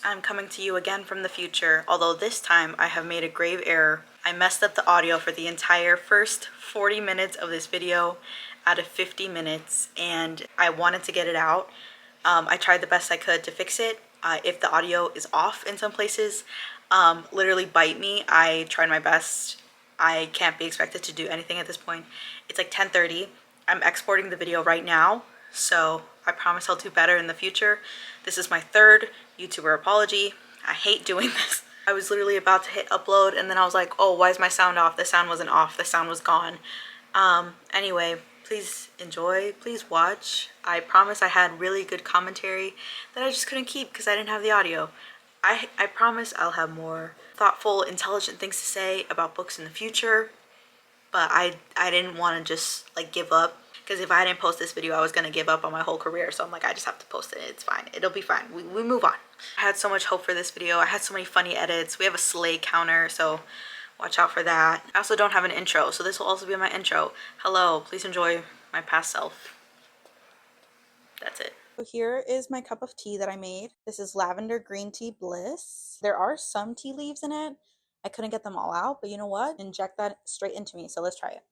I'm coming to you again from the future, although this time I have made a grave error. I messed up the audio for the entire first 40 minutes of this video out of 50 minutes, and I wanted to get it out. I tried the best I could to fix it. If the audio is off in some places, literally bite me. I tried my best. I can't be expected to do anything at this point. It's like 10:30. I'm exporting the video right now, so I promise I'll do better in the future. This is my third YouTuber apology. I hate doing this. I was literally about to hit upload and then I was like, oh, why is my sound off? The sound wasn't off, the sound was gone. Anyway, please enjoy, please watch. I promise I had really good commentary that I just couldn't keep because I didn't have the audio. I promise I'll have more thoughtful, intelligent things to say about books in the future, but I didn't want to just like give up, because if I didn't post this video I was gonna give up on my whole career. So I'm like, I just have to post it. It's fine, it'll be fine. We move on. I had so much hope for this video. I had so many funny edits. We have a slay counter, so watch out for that. I also don't have an intro, so this will also be my intro. Hello, please enjoy my past self. That's it. So here is my cup of tea that I made. This is lavender green tea bliss. There are some tea leaves in it. I couldn't get them all out, but you know what? Inject that straight into me, so let's try it.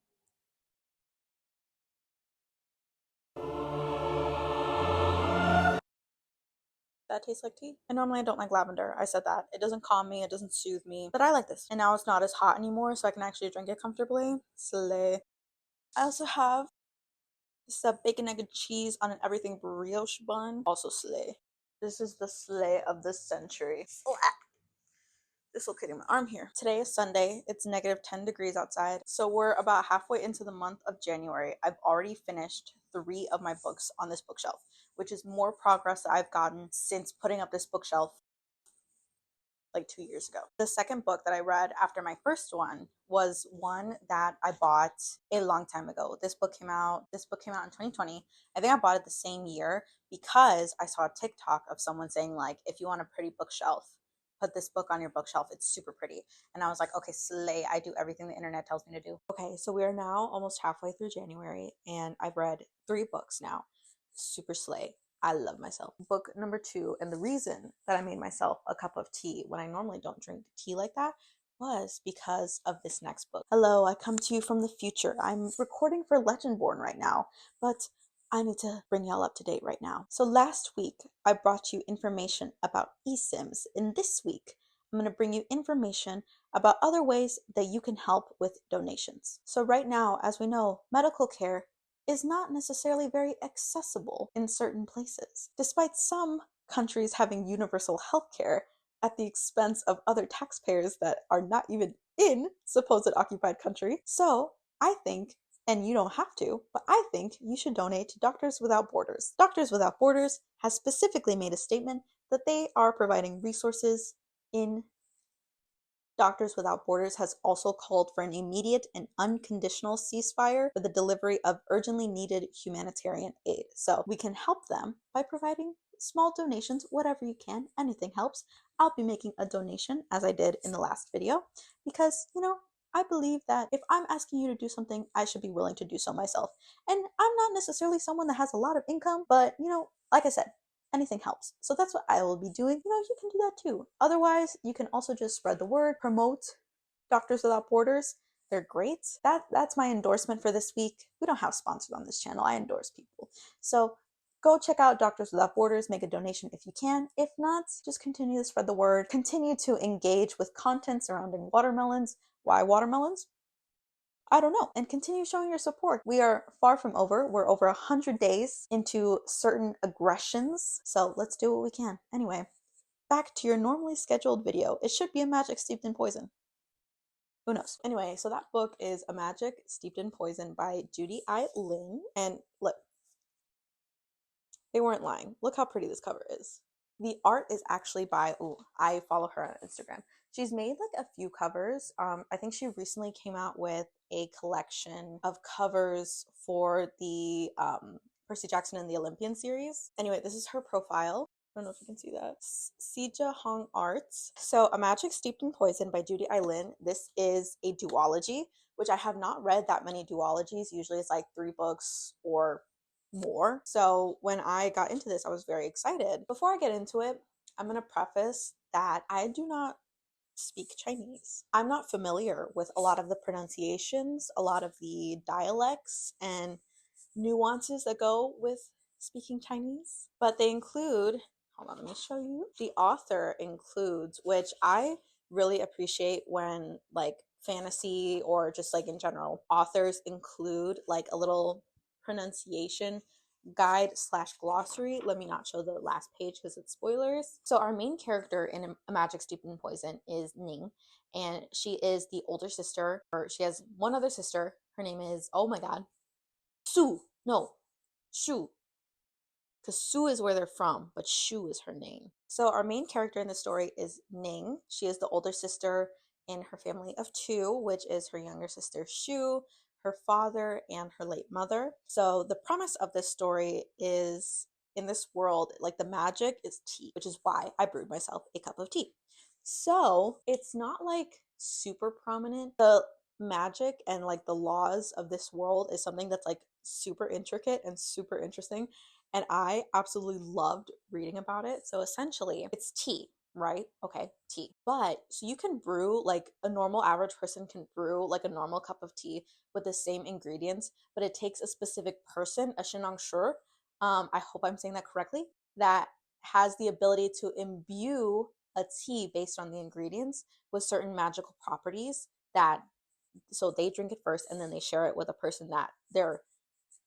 That tastes like tea. And normally I don't like lavender. I said that. It doesn't calm me, it doesn't soothe me, but I like this. And now it's not as hot anymore, so I can actually drink it comfortably. Slay. I also have this bacon, egg, and cheese on an everything brioche bun. Also slay. This is the slay of the century. Dislocating my arm here. Today is Sunday. It's negative 10 degrees outside. So we're about halfway into the month of January. I've already finished 3 of my books on this bookshelf, which is more progress that I've gotten since putting up this bookshelf like 2 years ago. The second book that I read after my first one was one that I bought a long time ago. This book came out in 2020. I think I bought it the same year because I saw a TikTok of someone saying like, if you want a pretty bookshelf, put this book on your bookshelf. It's super pretty. And I was like, okay, slay. I do everything the internet tells me to do. Okay, so we are now almost halfway through January and I've read 3 books now. Super slay. I love myself. Book number 2, and the reason that I made myself a cup of tea when I normally don't drink tea like that was because of this next book. Hello, I come to you from the future. I'm recording for Legendborn right now, but I need to bring y'all up to date right now. So last week, I brought you information about eSIMs, and this week, I'm going to bring you information about other ways that you can help with donations. So right now, as we know, medical care is not necessarily very accessible in certain places, despite some countries having universal health care at the expense of other taxpayers that are not even in supposed occupied country. So I think, and you don't have to, but I think you should donate to Doctors Without Borders. Doctors Without Borders has specifically made a statement that they are providing resources in Doctors Without Borders has also called for an immediate and unconditional ceasefire for the delivery of urgently needed humanitarian aid. So we can help them by providing small donations, whatever you can. Anything helps. I'll be making a donation as I did in the last video because, I believe that if I'm asking you to do something, I should be willing to do so myself. And I'm not necessarily someone that has a lot of income, but, like I said, anything helps. So that's what I will be doing. You can do that too. Otherwise, you can also just spread the word, promote Doctors Without Borders. They're great. That's my endorsement for this week. We don't have sponsors on this channel. I endorse people. So go check out Doctors Without Borders. Make a donation if you can. If not, just continue to spread the word. Continue to engage with content surrounding watermelons. Why watermelons? I don't know. And continue showing your support. We are far from over. We're over 100 days into certain aggressions. So let's do what we can. Anyway, back to your normally scheduled video. It should be A Magic Steeped in Poison. Who knows? Anyway, so that book is A Magic Steeped in Poison by Judy I. Lin. And look, they weren't lying. Look how pretty this cover is. The art is actually by, I follow her on Instagram. She's made like a few covers. I think she recently came out with a collection of covers for the Percy Jackson and the Olympian series. Anyway, this is her profile. I don't know if you can see that. Sija Hong Arts. So A Magic Steeped in Poison by Judy I. Lin. This is a duology, which I have not read that many duologies. Usually it's like 3 books or more. So when I got into this, I was very excited. Before I get into it, I'm going to preface that I do not speak Chinese. I'm not familiar with a lot of the pronunciations, a lot of the dialects and nuances that go with speaking Chinese, but they include, hold on, let me show you. The author includes, which I really appreciate when like fantasy or just like in general, authors include like a little pronunciation guide slash glossary. Let me not show the last page because it's spoilers. So our main character in A Magic Steeped in Poison is Ning, and she is the older sister, or she has one other sister. Her name is, oh my god, Sue. No, Shu. Because Sue is where they're from, but Shu is her name. So our main character in the story is Ning. She is the older sister in her family of two, which is her younger sister Shu, her father, and her late mother. So the premise of this story is, in this world, like the magic is tea, which is why I brewed myself a cup of tea. So it's not like super prominent. The magic and like the laws of this world is something that's like super intricate and super interesting, and I absolutely loved reading about it. So essentially it's tea, right? Okay, tea. But so you can brew, like a normal average person can brew like a normal cup of tea with the same ingredients, but it takes a specific person, a shenang sure, I hope I'm saying that correctly, that has the ability to imbue a tea based on the ingredients with certain magical properties, that so they drink it first and then they share it with a person that they're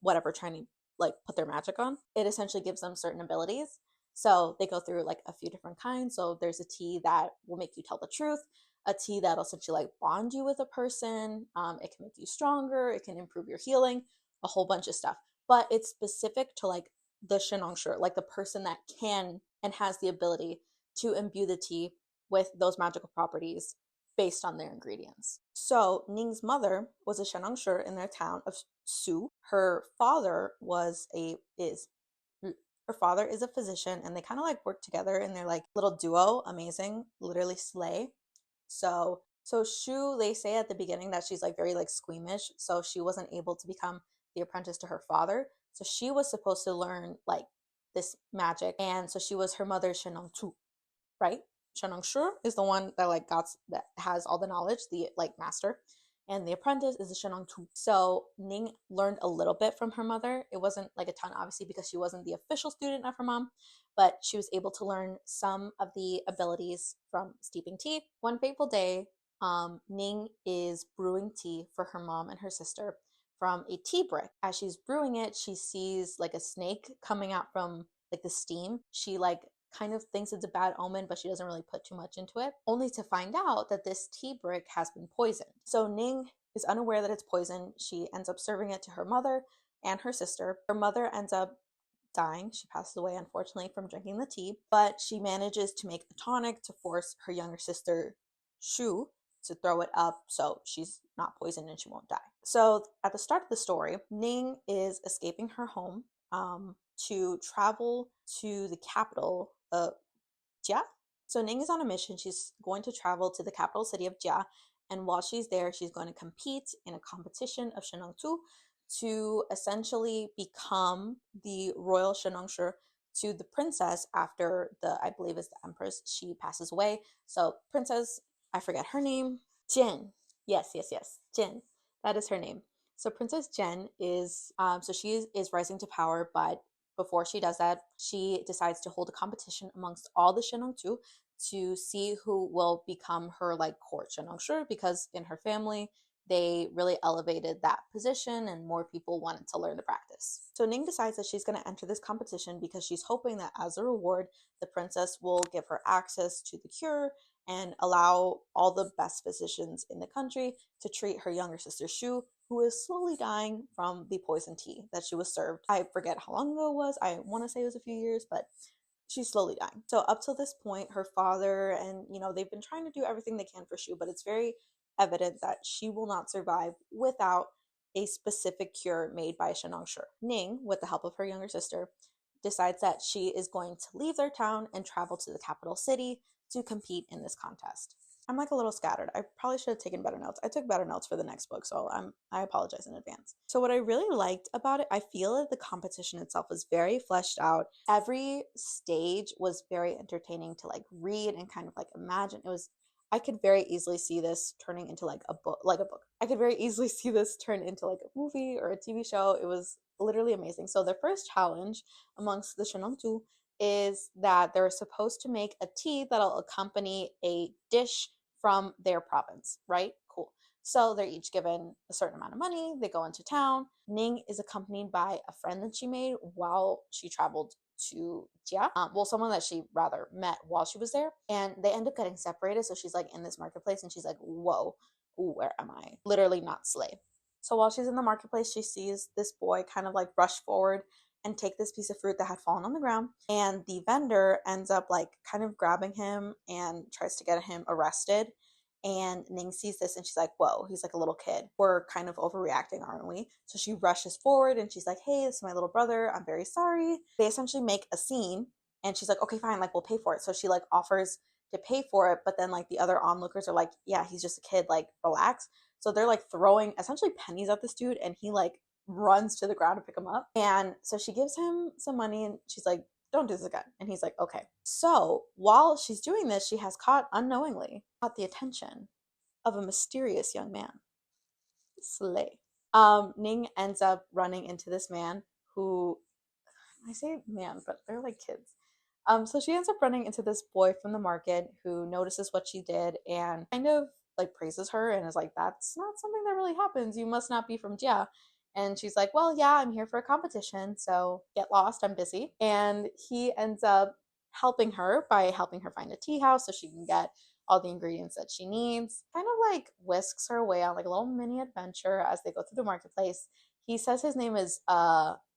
whatever trying to like put their magic on. It essentially gives them certain abilities. So they go through like a few different kinds. So there's a tea that will make you tell the truth, a tea that'll essentially like bond you with a person. It can make you stronger, it can improve your healing, a whole bunch of stuff. But it's specific to like the shenongshi, like the person that can and has the ability to imbue the tea with those magical properties based on their ingredients. So Ning's mother was a shenongshi in their town of Su. Her father her father is a physician, and they kind of like work together in their like little duo. Amazing, literally slay. So Shu, they say at the beginning that she's like very like squeamish, so she wasn't able to become the apprentice to her father. So she was supposed to learn like this magic, and so she was her mother's Shenong Tu, right? Shenong Shu is the one that like got that has all the knowledge, the like master, and the apprentice is the Shenong Tu. So Ning learned a little bit from her mother. It wasn't like a ton, obviously, because she wasn't the official student of her mom, but she was able to learn some of the abilities from steeping tea. One fateful day, Ning is brewing tea for her mom and her sister from a tea brick. As she's brewing it, she sees like a snake coming out from like the steam. She like kind of thinks it's a bad omen, but she doesn't really put too much into it, only to find out that this tea brick has been poisoned. So Ning is unaware that it's poison. She ends up serving it to her mother and her sister. Her mother ends up dying. She passes away, unfortunately, from drinking the tea, but she manages to make a tonic to force her younger sister, Shu, to throw it up so she's not poisoned and she won't die. So at the start of the story, Ning is escaping her home to travel to the capital of Jia. So Ning is on a mission. She's going to travel to the capital city of Jia, and while she's there, she's going to compete in a competition of Shenongtu to essentially become the royal Shenongshi to the princess after I believe is the empress, she passes away. So princess, I forget her name, Jin. Yes, Jin. That is her name. So Princess Jen is, so she is rising to power, but before she does that, she decides to hold a competition amongst all the Shenongtu to see who will become her like court Shenongshi, because in her family, they really elevated that position and more people wanted to learn the practice. So Ning decides that she's going to enter this competition because she's hoping that as a reward, the princess will give her access to the cure and allow all the best physicians in the country to treat her younger sister Shu, who is slowly dying from the poison tea that she was served. I forget how long ago it was. I want to say it was a few years, but she's slowly dying. So up till this point, her father and, they've been trying to do everything they can for Shu, but it's very evident that she will not survive without a specific cure made by Shenongshi. Ning, with the help of her younger sister, decides that she is going to leave their town and travel to the capital city to compete in this contest. I'm like a little scattered. I probably should have taken better notes. I took better notes for the next book, so I apologize in advance. So what I really liked about it, I feel that the competition itself was very fleshed out. Every stage was very entertaining to like read and kind of like imagine. I could very easily see this turning into like a book. I could very easily see this turn into like a movie or a TV show. It was literally amazing. So the first challenge amongst the Shenantu is that they're supposed to make a tea that'll accompany a dish from their province, right? Cool. So they're each given a certain amount of money. They go into town. Ning is accompanied by a friend that she made while she traveled to Jia. Well, someone that she rather met while she was there. And they end up getting separated. So she's like in this marketplace and she's like, whoa, where am I? Literally not slave. So while she's in the marketplace, she sees this boy kind of like rush forward and take this piece of fruit that had fallen on the ground. And the vendor ends up like kind of grabbing him and tries to get him arrested. And Ning sees this and she's like, whoa, he's like a little kid. We're kind of overreacting, aren't we? So she rushes forward and she's like, hey, this is my little brother. I'm very sorry. They essentially make a scene and she's like, okay, fine, like we'll pay for it. So she like offers to pay for it. But then like the other onlookers are like, yeah, he's just a kid, like relax. So they're like throwing essentially pennies at this dude and he like runs to the ground to pick him up. And so she gives him some money and she's like, don't do this again. And he's like, okay. So while she's doing this, she has unknowingly caught the attention of a mysterious young man. Slay. Ning ends up running into this man who, I say man, but they're like kids. So she ends up running into this boy from the market who notices what she did and kind of like praises her and is like, that's not something that really happens. You must not be from Jia. And she's like, well, yeah, I'm here for a competition, so get lost, I'm busy. And he ends up helping her by helping her find a tea house so she can get all the ingredients that she needs. Kind of like whisks her way on like a little mini adventure as they go through the marketplace. He says his name is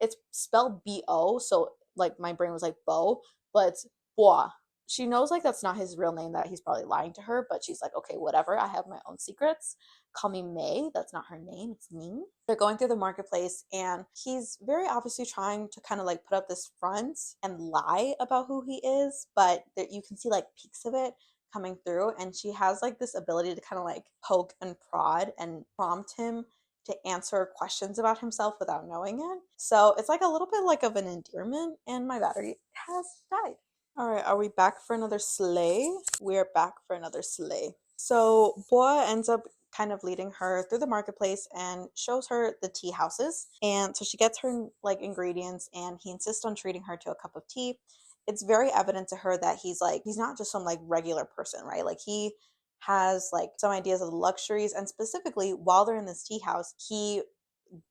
it's spelled B-O, so like my brain was like Bo, but it's Bois. She knows like that's not his real name, that he's probably lying to her, but she's like, okay, whatever, I have my own secrets. Call me May. That's not her name, it's Ning. They're going through the marketplace and he's very obviously trying to kind of like put up this front and lie about who he is, but there, you can see like peaks of it coming through, and she has like this ability to kind of like poke and prod and prompt him to answer questions about himself without knowing it. So it's like a little bit like of an endearment, and my battery has died. All right, are we back for another sleigh? We're back for another sleigh. So Boa ends up kind of leading her through the marketplace and shows her the tea houses. And so she gets her like ingredients and he insists on treating her to a cup of tea. It's very evident to her that he's not just some like regular person, right? Like he has like some ideas of the luxuries, and specifically while they're in this tea house, he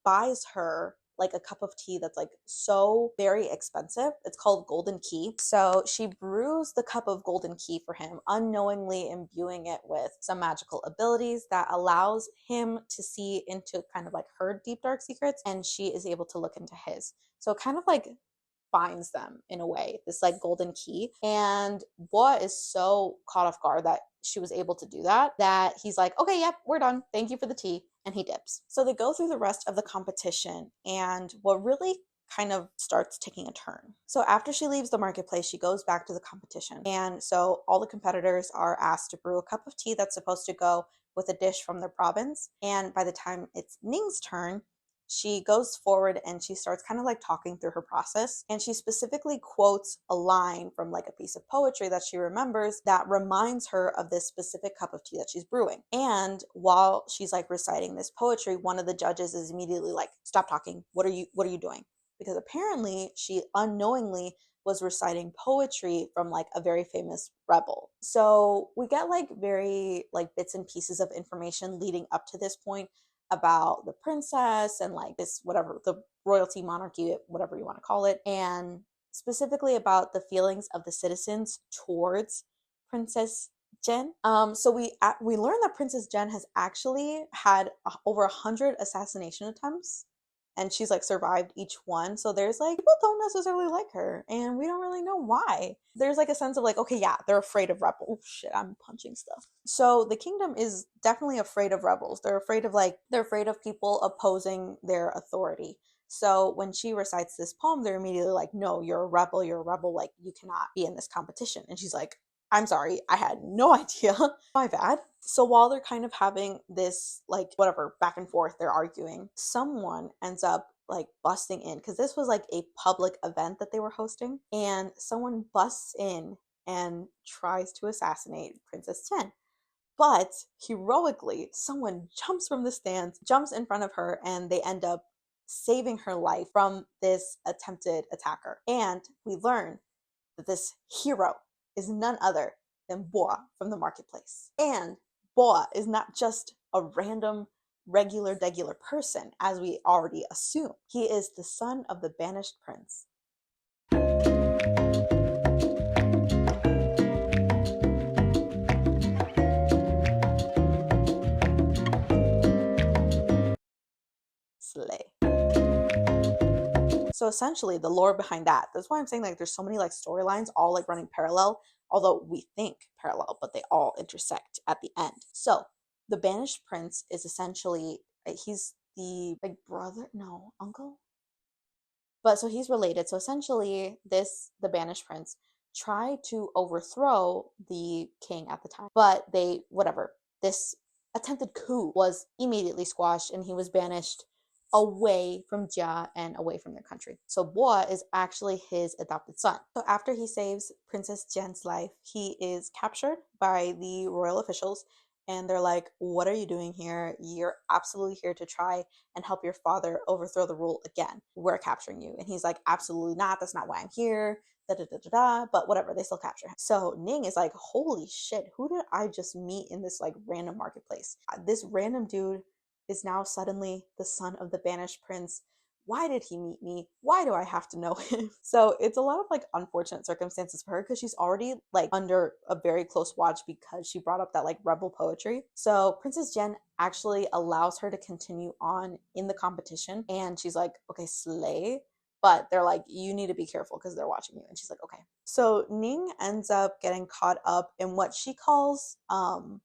buys her like a cup of tea that's like so very expensive. It's called Golden Key. So she brews the cup of Golden Key for him, unknowingly imbuing it with some magical abilities that allows him to see into kind of like her deep dark secrets, and she is able to look into his. So kind of like binds them in a way, this like golden key. And Boa is so caught off guard that she was able to do that, that he's like, okay, yep, we're done. Thank you for the tea. And he dips. So they go through the rest of the competition, and what really kind of starts taking a turn. So after she leaves the marketplace, she goes back to the competition. And so all the competitors are asked to brew a cup of tea that's supposed to go with a dish from their province. And by the time it's Ning's turn, she goes forward and she starts kind of like talking through her process. And she specifically quotes a line from like a piece of poetry that she remembers that reminds her of this specific cup of tea that she's brewing. And while she's like reciting this poetry, one of the judges is immediately like, stop talking. What are you doing? Because apparently she unknowingly was reciting poetry from like a very famous rebel. So we get like very like bits and pieces of information leading up to this point about the princess and like this, whatever, the royalty, monarchy, whatever you want to call it, and specifically about the feelings of the citizens towards Princess Jen. So we learned that Princess Jen has actually had over 100 assassination attempts, and she's like survived each one. So there's like, people don't necessarily like her, and we don't really know why. There's like a sense of like, okay, yeah, they're afraid of rebels. Oh shit, I'm punching stuff. So the kingdom is definitely afraid of rebels. They're afraid of people opposing their authority. So when she recites this poem, they're immediately like, no, you're a rebel, like you cannot be in this competition. And she's like, I'm sorry, I had no idea. My bad. So while they're kind of having this, like, whatever, back and forth, they're arguing, someone ends up like busting in because this was like a public event that they were hosting, and someone busts in and tries to assassinate Princess Chen. But heroically, someone jumps from the stands, jumps in front of her, and they end up saving her life from this attempted attacker. And we learn that this hero is none other than Boa from the marketplace. And Boa is not just a random, regular, degular person, as we already assume. He is the son of the banished prince. Slay. So essentially the lore behind that's why I'm saying like there's so many like storylines all like running parallel, although we think parallel, but they all intersect at the end. So the banished prince is essentially he's the like brother, no, uncle, but so he's related. So essentially the banished prince tried to overthrow the king at the time, but they whatever, this attempted coup was immediately squashed and he was banished away from Jia and away from their country. So Boa is actually his adopted son. So after he saves Princess Jen's life, he is captured by the royal officials and they're like, what are you doing here? You're absolutely here to try and help your father overthrow the rule again. We're capturing you. And he's like, absolutely not. That's not why I'm here. Da, da, da, da, da. But whatever, they still capture him. So Ning is like, holy shit, who did I just meet in this like random marketplace? This random dude is now suddenly the son of the banished prince. Why did he meet me? Why do I have to know him? So it's a lot of like unfortunate circumstances for her because she's already like under a very close watch because she brought up that like rebel poetry. So Princess Jen actually allows her to continue on in the competition and she's like, okay, slay. But they're like, you need to be careful because they're watching you. And she's like, okay. So Ning ends up getting caught up in what she calls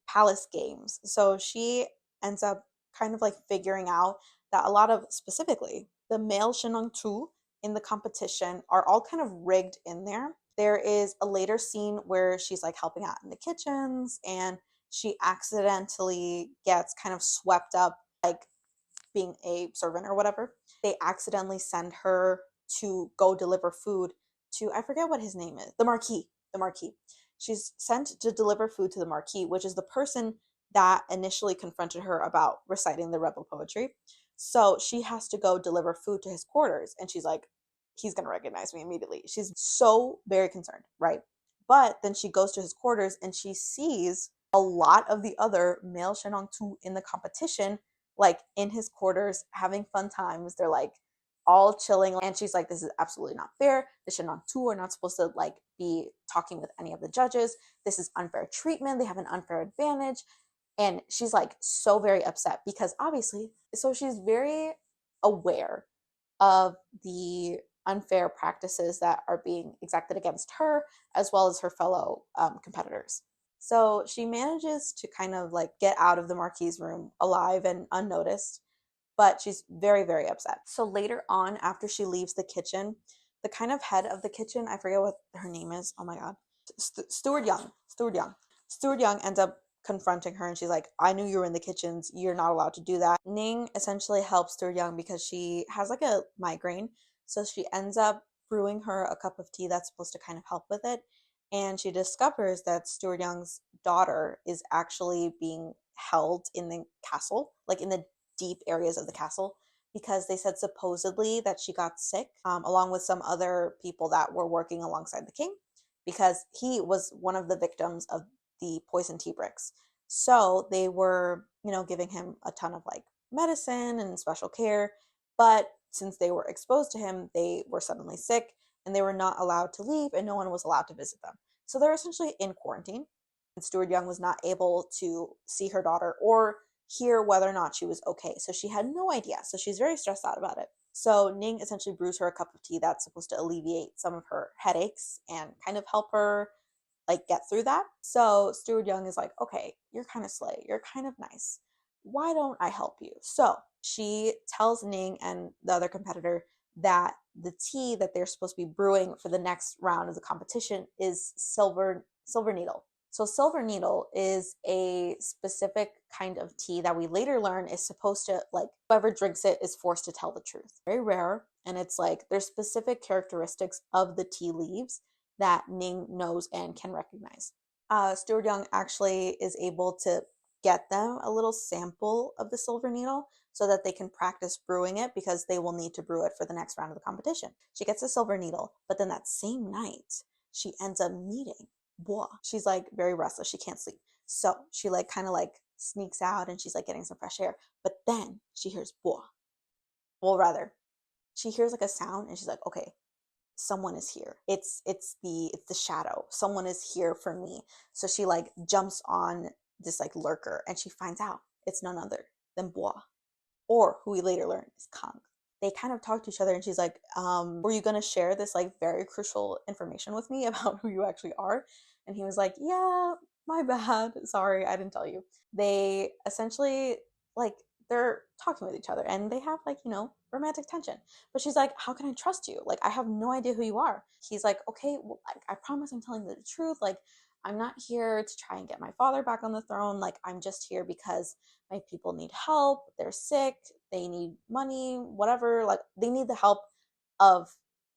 palace games. So she ends up kind of like figuring out that a lot of specifically the male Shenong Tu in the competition are all kind of rigged in there. There is a later scene where she's like helping out in the kitchens and she accidentally gets kind of swept up like being a servant or whatever. They accidentally send her to go deliver food to, I forget what his name is, the Marquis. The Marquis. She's sent to deliver food to the Marquis, which is the person that initially confronted her about reciting the rebel poetry. So she has to go deliver food to his quarters. And she's like, he's going to recognize me immediately. She's so very concerned, right? But then she goes to his quarters and she sees a lot of the other male Shenong Tu in the competition, like in his quarters, having fun times. They're like all chilling. And she's like, this is absolutely not fair. The Shenong Tu are not supposed to like be talking with any of the judges. This is unfair treatment. They have an unfair advantage. And she's like so very upset because obviously, so she's very aware of the unfair practices that are being exacted against her as well as her fellow competitors. So she manages to kind of like get out of the Marquis's room alive and unnoticed, but she's very, very upset. So later on, after she leaves the kitchen, the kind of head of the kitchen, I forget what her name is. Oh my God. Steward Young. Steward Young ends up confronting her and she's like, I knew you were in the kitchens. You're not allowed to do that. Ning essentially helps Steward Young because she has like a migraine. So she ends up brewing her a cup of tea that's supposed to kind of help with it. And she discovers that Steward Young's daughter is actually being held in the castle, like in the deep areas of the castle, because they said supposedly that she got sick along with some other people that were working alongside the king because he was one of the victims of the poison tea bricks. So they were, giving him a ton of like medicine and special care. But since they were exposed to him, they were suddenly sick and they were not allowed to leave and no one was allowed to visit them. So they're essentially in quarantine. And Steward Young was not able to see her daughter or hear whether or not she was okay. So she had no idea. So she's very stressed out about it. So Ning essentially brews her a cup of tea that's supposed to alleviate some of her headaches and kind of help her like get through that. So Steward Young is like, okay, you're kind of slay. You're kind of nice. Why don't I help you? So she tells Ning and the other competitor that the tea that they're supposed to be brewing for the next round of the competition is silver Silver needle. So silver needle is a specific kind of tea that we later learn is supposed to, like, whoever drinks it is forced to tell the truth. Very rare, and it's like there's specific characteristics of the tea leaves that Ning knows and can recognize. Stuart Young actually is able to get them a little sample of the silver needle so that they can practice brewing it because they will need to brew it for the next round of the competition. She gets a silver needle, but then that same night, she ends up meeting Bois. She's like very restless. She can't sleep. So she like kind of like sneaks out and she's like getting some fresh air. But then she hears Bois. Well, rather, she hears like a sound and she's like, okay, someone is here. It's the shadow. Someone is here for me. So she like jumps on this like lurker and she finds out it's none other than Bois, or who we later learn is Kang. They kind of talk to each other and she's like, were you gonna share this like very crucial information with me about who you actually are? And he was like, yeah, my bad. Sorry, I didn't tell you. They essentially like they're talking with each other and they have like, romantic tension. But she's like, how can I trust you? Like, I have no idea who you are. He's like, okay, well, like, I promise I'm telling the truth. Like, I'm not here to try and get my father back on the throne. Like, I'm just here because my people need help. They're sick. They need money, whatever. Like, they need the help of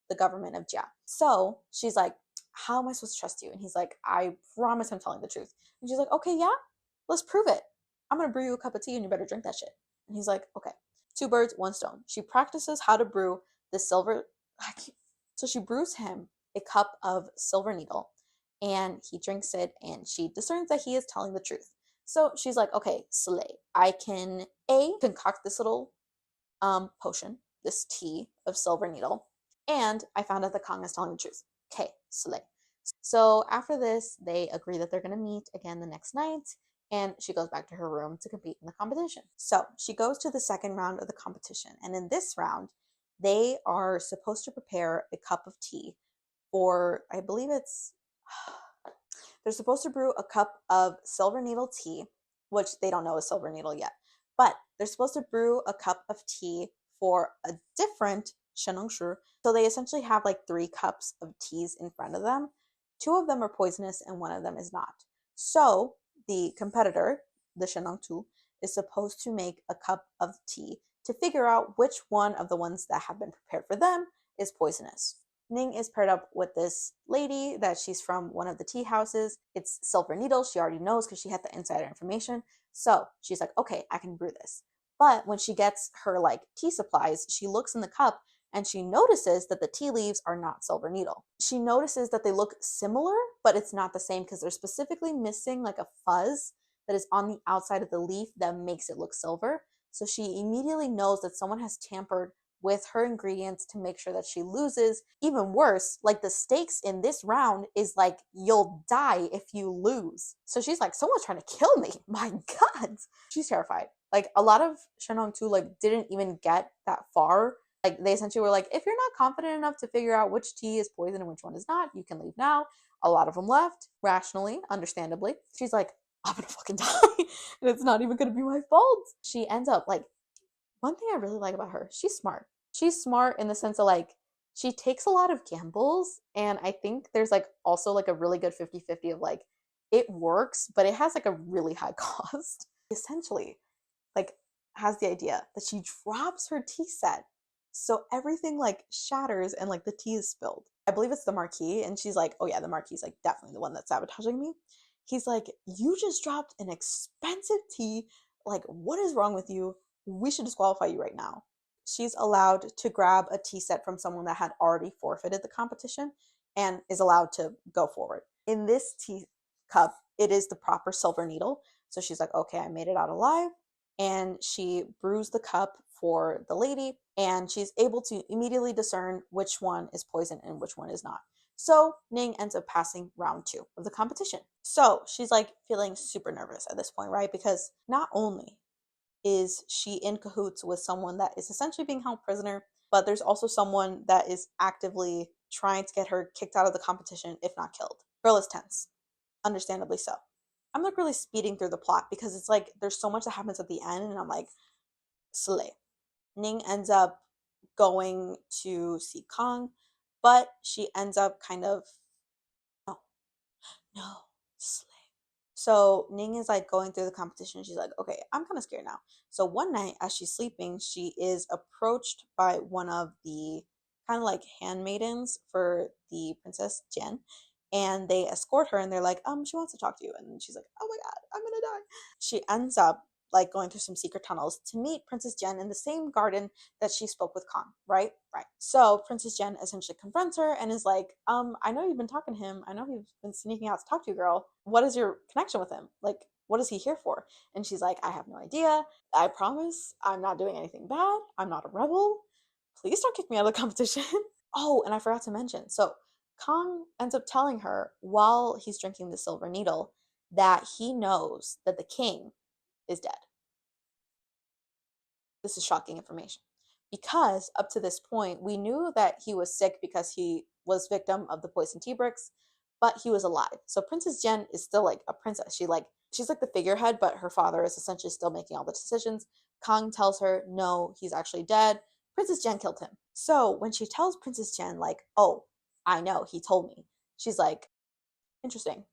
the government of Jia. So she's like, how am I supposed to trust you? And he's like, I promise I'm telling the truth. And she's like, okay, yeah, let's prove it. I'm going to brew you a cup of tea and you better drink that shit. And he's like, okay. Two birds, one stone. She practices how to brew the silver. So she brews him a cup of silver needle and he drinks it and she discerns that he is telling the truth. So she's like, okay, slay. I can concoct this little potion, this tea of silver needle, and I found out that Kang is telling the truth. Okay, slay. So after this, they agree that they're going to meet again the next night, and she goes back to her room to compete in the competition. So she goes to the second round of the competition, and in this round, they are supposed to prepare a cup of tea for, I believe they're supposed to brew a cup of silver needle tea, which they don't know is silver needle yet, but they're supposed to brew a cup of tea for a different shenong. So they essentially have like 3 cups of teas in front of them. 2 of them are poisonous and 1 of them is not. So the competitor, the shenong, is supposed to make a cup of tea to figure out which one of the ones that have been prepared for them is poisonous. Ning is paired up with this lady that she's from one of the tea houses. It's silver needle. She already knows because she had the insider information. So she's like, okay, I can brew this. But when she gets her like tea supplies, she looks in the cup and she notices that the tea leaves are not silver needle. She notices that they look similar, but it's not the same because they're specifically missing like a fuzz that is on the outside of the leaf that makes it look silver. So she immediately knows that someone has tampered with her ingredients to make sure that she loses. Even worse, like the stakes in this round is like you'll die if you lose. So she's like, someone's trying to kill me. My God. She's terrified. Like a lot of Shenong 2 like didn't even get that far. Like they essentially were like, if you're not confident enough to figure out which tea is poison and which one is not, you can leave now. A lot of them left, rationally, understandably. She's like, I'm gonna fucking die and it's not even gonna be my fault. She ends up like, one thing I really like about her, she's smart. She's smart in the sense of like, she takes a lot of gambles. And I think there's like also like a really good 50-50 of like, it works, but it has like a really high cost. Essentially, like has the idea that she drops her tea set. So everything like shatters and like the tea is spilled. I believe it's the Marquis. And she's like, oh yeah, the Marquis is like definitely the one that's sabotaging me. He's like, you just dropped an expensive tea. Like, what is wrong with you? We should disqualify you right now. She's allowed to grab a tea set from someone that had already forfeited the competition and is allowed to go forward. In this tea cup, it is the proper silver needle. So she's like, okay, I made it out alive. And she brews the cup for the lady and she's able to immediately discern which one is poison and which one is not. So Ning ends up passing round 2 of the competition. So she's like feeling super nervous at this point, right? Because not only is she in cahoots with someone that is essentially being held prisoner, but there's also someone that is actively trying to get her kicked out of the competition, if not killed. Girl is tense, understandably so. I'm like really speeding through the plot because it's like there's so much that happens at the end and I'm like, slay. Ning ends up going to see Kang, but she ends up kind of, no, No, slay. So Ning is like going through the competition. She's like, okay, I'm kind of scared now. So one night as she's sleeping, she is approached by one of the kind of like handmaidens for the Princess Jen. And they escort her and they're like, she wants to talk to you. And she's like, oh my God, I'm gonna die. She ends up like going through some secret tunnels to meet Princess Jen in the same garden that she spoke with Kong, right? Right. So Princess Jen essentially confronts her and is like, I know you've been talking to him. I know you've been sneaking out to talk to you, girl. What is your connection with him? Like, what is he here for? And she's like, I have no idea. I promise I'm not doing anything bad. I'm not a rebel. Please don't kick me out of the competition. Oh, and I forgot to mention. So Kong ends up telling her while he's drinking the silver needle that he knows that the king is dead. This is shocking information because up to this point we knew that he was sick because he was victim of the poison tea bricks, but he was alive. So Princess Jen is still like a princess. She's like the figurehead, but her father is essentially still making all the decisions. Kong tells her no, he's actually dead. Princess Jen killed him. So when she tells Princess Jen like, oh, I know, he told me, she's like, interesting.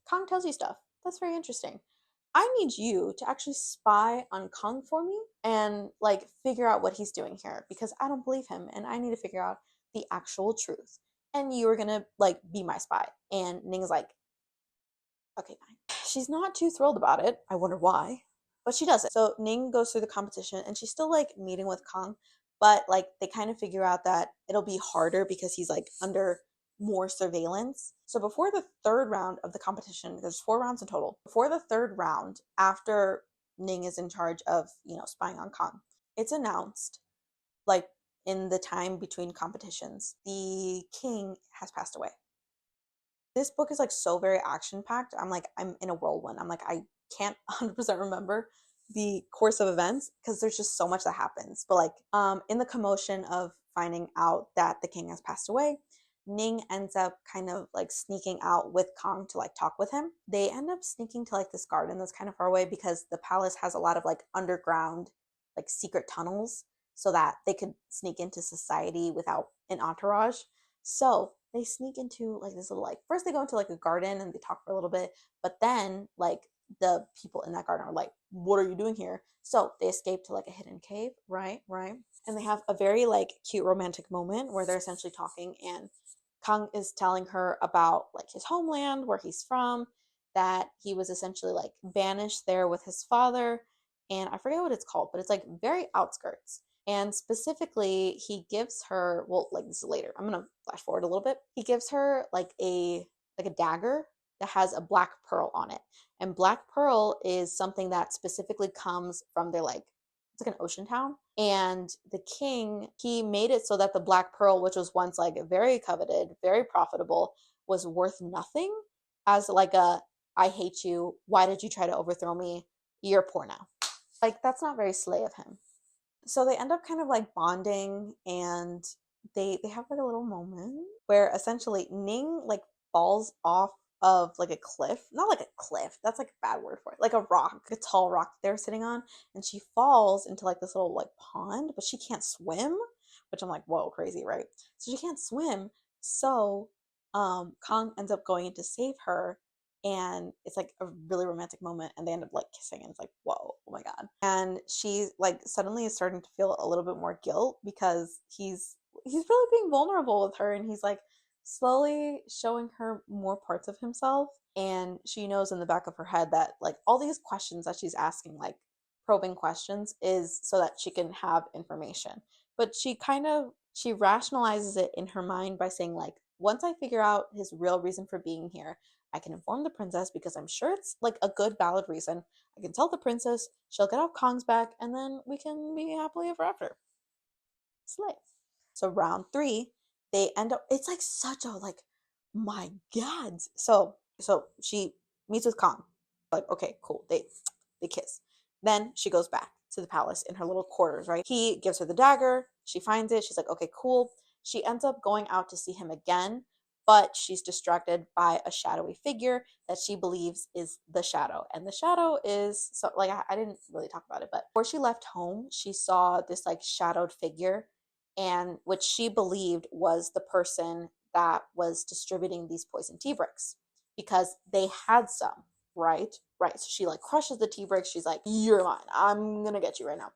Kong tells you stuff. That's very interesting. I need you to actually spy on Kong for me and like figure out what he's doing here because I don't believe him and I need to figure out the actual truth. And you are gonna like be my spy. And Ning's like, okay, fine. She's not too thrilled about it. I wonder why. But she does it. So Ning goes through the competition and she's still like meeting with Kong, but like they kind of figure out that it'll be harder because he's like under more surveillance. So before the third round of the competition, there's 4 rounds in total. Before the third round, after Ning is in charge of, spying on Kong, it's announced like in the time between competitions, the king has passed away. This book is like so very action packed. I'm in a whirlwind. I'm like, I can't 100% remember the course of events because there's just so much that happens. But like, in the commotion of finding out that the king has passed away, Ning ends up kind of like sneaking out with Kong to like talk with him. They end up sneaking to like this garden that's kind of far away because the palace has a lot of like underground, like secret tunnels so that they could sneak into society without an entourage. So they sneak into like this little like first they go into like a garden and they talk for a little bit, but then like the people in that garden are like, what are you doing here? So they escape to like a hidden cave, right? Right. And they have a very like cute romantic moment where they're essentially talking and Kong is telling her about like his homeland, where he's from, that he was essentially like banished there with his father. And I forget what it's called, but it's like very outskirts. And specifically, he gives her, well, like this is later. I'm gonna flash forward a little bit. He gives her like a dagger that has a black pearl on it. And black pearl is something that specifically comes from their like it's like an ocean town. And the king, he made it so that the black pearl, which was once like very coveted, very profitable, was worth nothing as like a I hate you. Why did you try to overthrow me? You're poor now. Like that's not very slay of him. So they end up kind of like bonding and they have like a little moment where essentially Ning like falls off of like a cliff, not like a cliff, that's like a bad word for it, like a rock, a tall rock they're sitting on, and she falls into like this little like pond, but she can't swim, which I'm like, whoa, crazy, right? So she can't swim. So Kong ends up going in to save her, and it's like a really romantic moment and they end up like kissing and it's like, whoa, oh my God. And she like suddenly is starting to feel a little bit more guilt because he's really being vulnerable with her and he's like slowly showing her more parts of himself. And she knows in the back of her head that like all these questions that she's asking, like probing questions, is so that she can have information. But she rationalizes it in her mind by saying like, once I figure out his real reason for being here, I can inform the princess because I'm sure it's like a good valid reason. I can tell the princess, she'll get off Kong's back, and then we can be happily ever after. Slay. So round three, they end up. It's like such a like, my God. So she meets with Kong. Like okay, cool. They kiss. Then she goes back to the palace in her little quarters. Right. He gives her the dagger. She finds it. She's like, okay, cool. She ends up going out to see him again, but she's distracted by a shadowy figure that she believes is the shadow. And the shadow is so like I didn't really talk about it, but before she left home, she saw this like shadowed figure and which she believed was the person that was distributing these poison tea bricks. because they had some, right? Right. So she like crushes the tea bricks. She's like, you're mine. I'm gonna get you right now.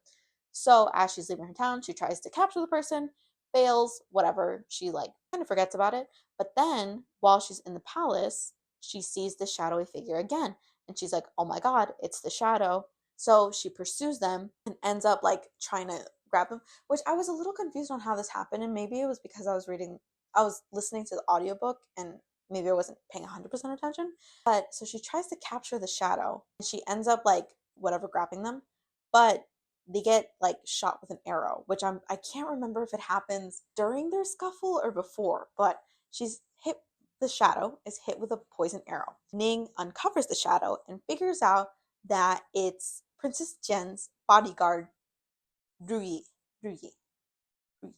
So as she's leaving her town, she tries to capture the person, fails, whatever. She like kind of forgets about it. But then while she's in the palace, she sees the shadowy figure again. And she's like, oh my God, it's the shadow. So she pursues them and ends up like trying to grab them, which I was a little confused on how this happened. And maybe it was because I was listening to the audiobook and maybe I wasn't paying 100% attention. But so she tries to capture the shadow and she ends up like whatever grabbing them. But they get like shot with an arrow, which I can't remember if it happens during their scuffle or before, but she's hit the shadow is hit with a poison arrow. Ning uncovers the shadow and figures out that it's Princess Jen's bodyguard, Ruyi. Ruyi. Ruyi.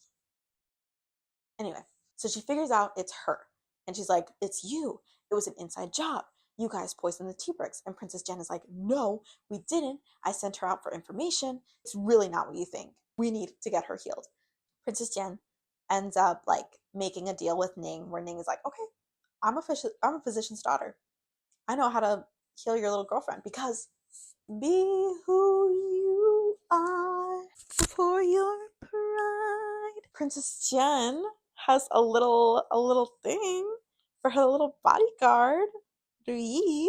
Anyway, so she figures out it's her. And she's like, it's you. It was an inside job. You guys poisoned the tea bricks. And Princess Jen is like, no, we didn't. I sent her out for information. It's really not what you think. We need to get her healed. Princess Jen ends up like making a deal with Ning where Ning is like, okay, I'm a physician's daughter. I know how to heal your little girlfriend because be who you are for your pride. Princess Jen has a little thing for her little bodyguard, Rui.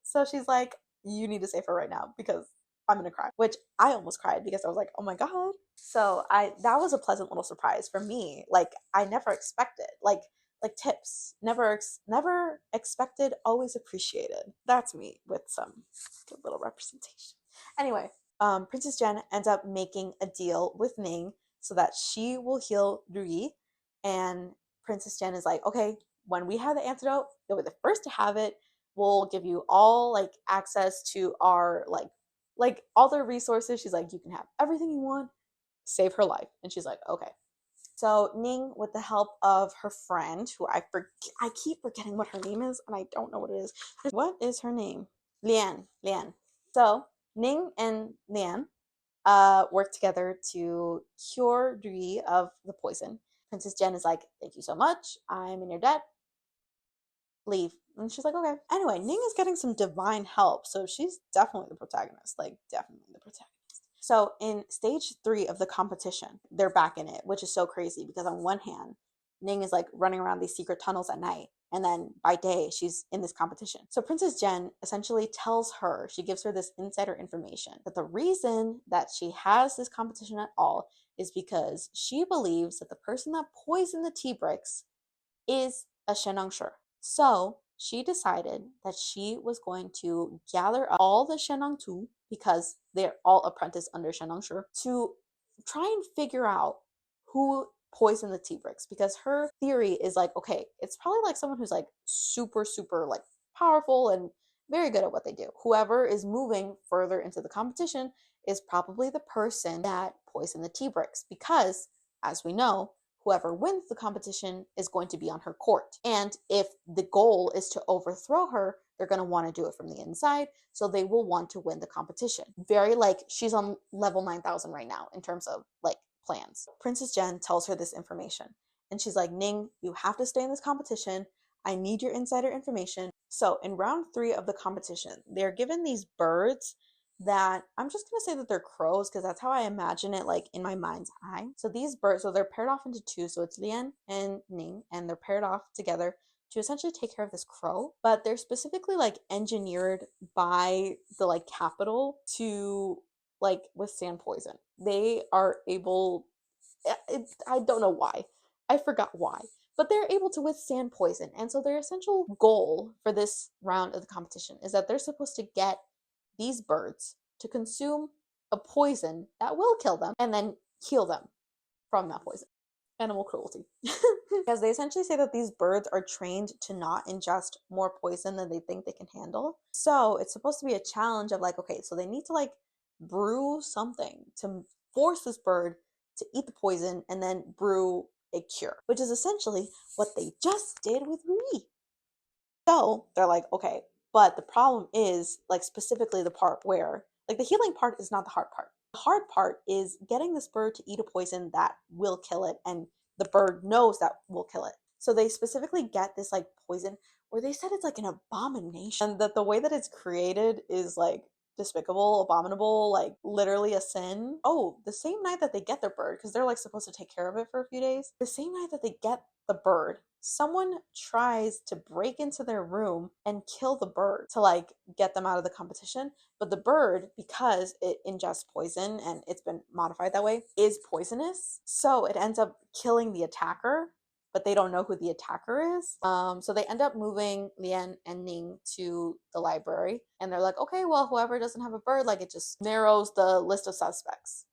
So she's like, you need to save her right now because I'm gonna cry. Which I almost cried because I was like, oh my God. So that was a pleasant little surprise for me. Like I never expected. Like tips. Never expected, always appreciated. That's me with some good little representation. Anyway, Princess Jen ends up making a deal with Ning so that she will heal Rui. And Princess Jen is like, okay, when we have the antidote, you'll be the first to have it. We'll give you all like access to our like all their resources. She's like, you can have everything you want, save her life. And she's like, okay. So Ning, with the help of her friend, who I keep forgetting what her name is, and I don't know what it is. What is her name? Lian. So Ning and Lian work together to cure Rui of the poison. Princess Jen is like, thank you so much. I'm in your debt. Leave. And she's like, okay. Anyway, Ning is getting some divine help, so she's definitely the protagonist. Like, definitely the protagonist. So in stage 3 of the competition, they're back in it, which is so crazy because on one hand, Ning is like running around these secret tunnels at night. And then by day, she's in this competition. So Princess Jen essentially tells her, she gives her this insider information that the reason that she has this competition at all is because she believes that the person that poisoned the tea bricks is a Shenanxue. So she decided that she was going to gather up all the Shenanxue because they're all apprenticed under Shenanxue to try and figure out who poisoned the tea bricks, because her theory is like, okay, it's probably like someone who's like super like powerful and very good at what they do. Whoever is moving further into the competition is probably the person that poisoned the tea bricks, because as we know, whoever wins the competition is going to be on her court. And if the goal is to overthrow her, they're going to want to do it from the inside. So they will want to win the competition. Very like she's on level 9,000 right now in terms of like plans. Princess Jen tells her this information and she's like, Ning, you have to stay in this competition. I need your insider information. So in round 3 of the competition, they're given these birds that I'm just going to say that they're crows because that's how I imagine it, like in my mind's eye. So these birds, so they're paired off into 2. So it's Lian and Ning, and they're paired off together to essentially take care of this crow. But they're specifically like engineered by the like capital to like withstand poison. They are able, I don't know why. I forgot why. But they're able to withstand poison. And so their essential goal for this round of the competition is that they're supposed to get these birds to consume a poison that will kill them and then heal them from that poison. Animal cruelty. Because they essentially say that these birds are trained to not ingest more poison than they think they can handle. So it's supposed to be a challenge of like, okay, so they need to like brew something to force this bird to eat the poison and then brew a cure, which is essentially what they just did with Rui. So they're like, okay, but the problem is like specifically the part where like the healing part is not the hard part. The hard part is getting this bird to eat a poison that will kill it, and the bird knows that will kill it. So they specifically get this like poison, where they said it's like an abomination and that the way that it's created is like despicable, abominable, like literally a sin. Oh, the same night that they get their bird, because they're like supposed to take care of it for a few days, the same night that they get the bird, someone tries to break into their room and kill the bird to like get them out of the competition. But the bird, because it ingests poison and it's been modified that way, is poisonous. So it ends up killing the attacker, but they don't know who the attacker is. So they end up moving Lian and Ning to the library, and they're like, okay, well, whoever doesn't have a bird, like it just narrows the list of suspects,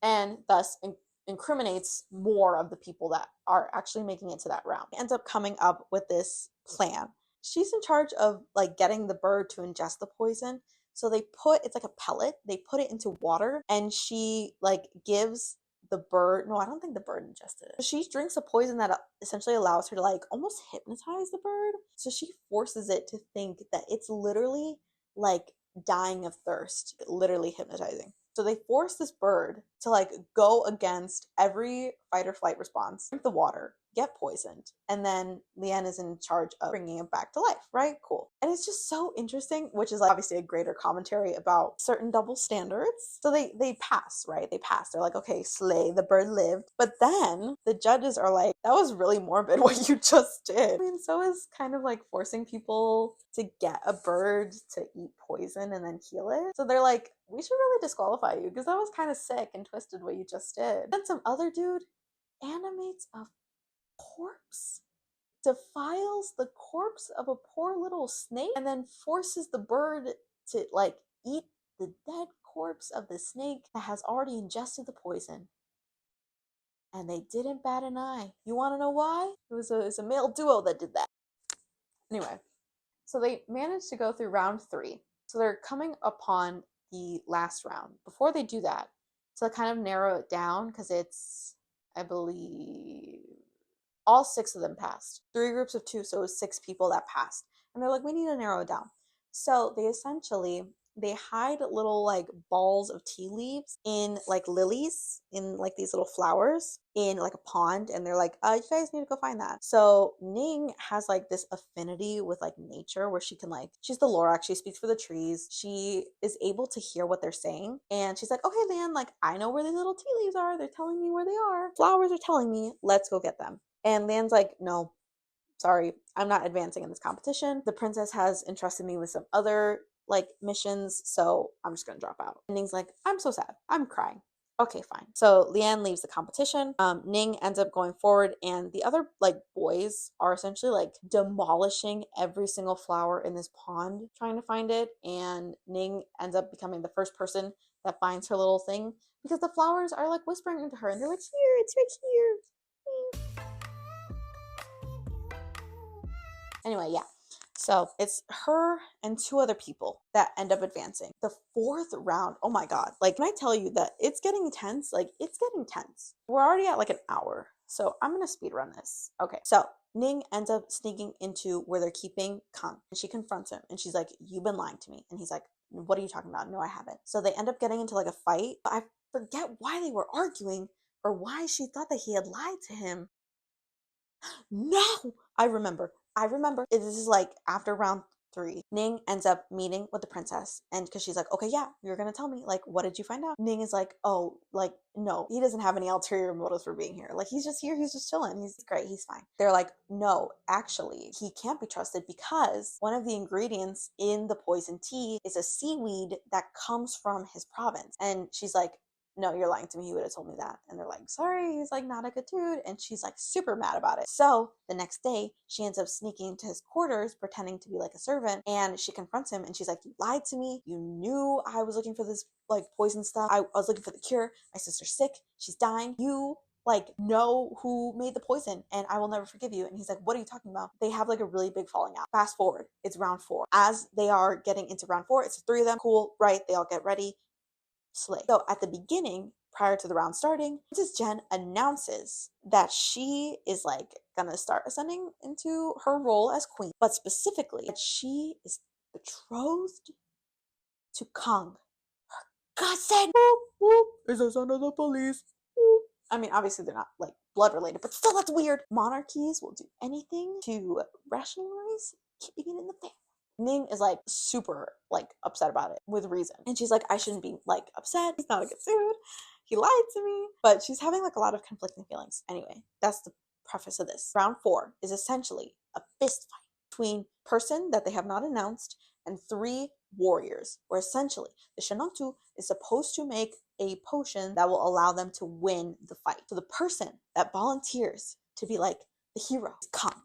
and thus incriminates more of the people that are actually making it to that round. Ends up coming up with this plan. She's in charge of like getting the bird to ingest the poison. So they put, it's like a pellet, they put it into water, and she like gives the bird, no, I don't think the bird ingested it. She drinks a poison that essentially allows her to like almost hypnotize the bird. So she forces it to think that it's literally like dying of thirst, literally hypnotizing. So they force this bird to like go against every fight or flight response, drink the water, get poisoned, and then Lian is in charge of bringing it back to life, right? Cool. And it's just so interesting, which is like obviously a greater commentary about certain double standards. So they pass, right? They pass. They're like, okay, slay, the bird lived. But then the judges are like, that was really morbid what you just did. I mean, so is kind of like forcing people to get a bird to eat poison and then heal it. So they're like, we should really disqualify you because that was kind of sick and twisted what you just did. Then some other dude animates a corpse, defiles the corpse of a poor little snake, and then forces the bird to like eat the dead corpse of the snake that has already ingested the poison. And they didn't bat an eye. You want to know why? It was a male duo that did that. Anyway, so they managed to go through round 3. So they're coming upon the last round. Before they do that, to kind of narrow it down, because it's, I believe, all 6 of them passed. 3 groups of 2, so it was 6 people that passed. And they're like, we need to narrow it down. So they hide little like balls of tea leaves in like lilies, in like these little flowers in like a pond, and they're like, you guys need to go find that. So Ning has like this affinity with like nature where she can like, she's the Lorax, she speaks for the trees, she is able to hear what they're saying, and she's like, okay man, like I know where these little tea leaves are, they're telling me where they are, flowers are telling me, let's go get them. And Lan's like, no, sorry, I'm not advancing in this competition. The princess has entrusted me with some other like missions, so I'm just gonna drop out. And Ning's like, I'm so sad, I'm crying. Okay, fine. So Lian leaves the competition. Ning ends up going forward, and the other like boys are essentially like demolishing every single flower in this pond trying to find it. And Ning ends up becoming the first person that finds her little thing, because the flowers are like whispering into her, and they're like, here, it's right here. Anyway, yeah. So it's her and 2 other people that end up advancing. The 4th round, oh my god. Like, can I tell you that it's getting tense? Like, it's getting tense. We're already at like an hour. So I'm going to speed run this. Okay, so Ning ends up sneaking into where they're keeping Kang. And she confronts him. And she's like, you've been lying to me. And he's like, what are you talking about? No, I haven't. So they end up getting into like a fight. I forget why they were arguing or why she thought that he had lied to him. No, I remember. This is like after round 3. Ning ends up meeting with the princess, and because she's like, okay, yeah, you're gonna tell me, like, what did you find out? Ning is like, oh, like, no, he doesn't have any ulterior motives for being here. Like, he's just here, he's just chilling, he's great, he's fine. They're like, no, actually, he can't be trusted because one of the ingredients in the poison tea is a seaweed that comes from his province. And she's like, no, you're lying to me, he would have told me that. And they're like, sorry, he's like not a good dude. And she's like super mad about it. So the next day, she ends up sneaking into his quarters, pretending to be like a servant, and she confronts him, and she's like, you lied to me, you knew I was looking for this like poison stuff, I was looking for the cure, my sister's sick, she's dying, you like know who made the poison, and I will never forgive you. And he's like, what are you talking about? They have like a really big falling out. Fast forward, it's round 4. As they are getting into round 4, it's 3 of them. Cool, right? They all get ready. Slay. So at the beginning, prior to the round starting, Princess Jen announces that she is like gonna start ascending into her role as queen, but specifically that she is betrothed to Kang, her cousin. Whoop, whoop, is the son of the police. Whoop. I mean, obviously they're not like blood related, but still that's weird. Monarchies will do anything to rationalize keeping it in the family. Ning is like super like upset about it with reason. And she's like, I shouldn't be like upset. He's not a good dude. He lied to me. But she's having like a lot of conflicting feelings. Anyway, that's the preface of this. Round 4 is essentially a fist fight between person that they have not announced and 3 warriors, where essentially the Shenantu is supposed to make a potion that will allow them to win the fight. So the person that volunteers to be like the hero is Kong.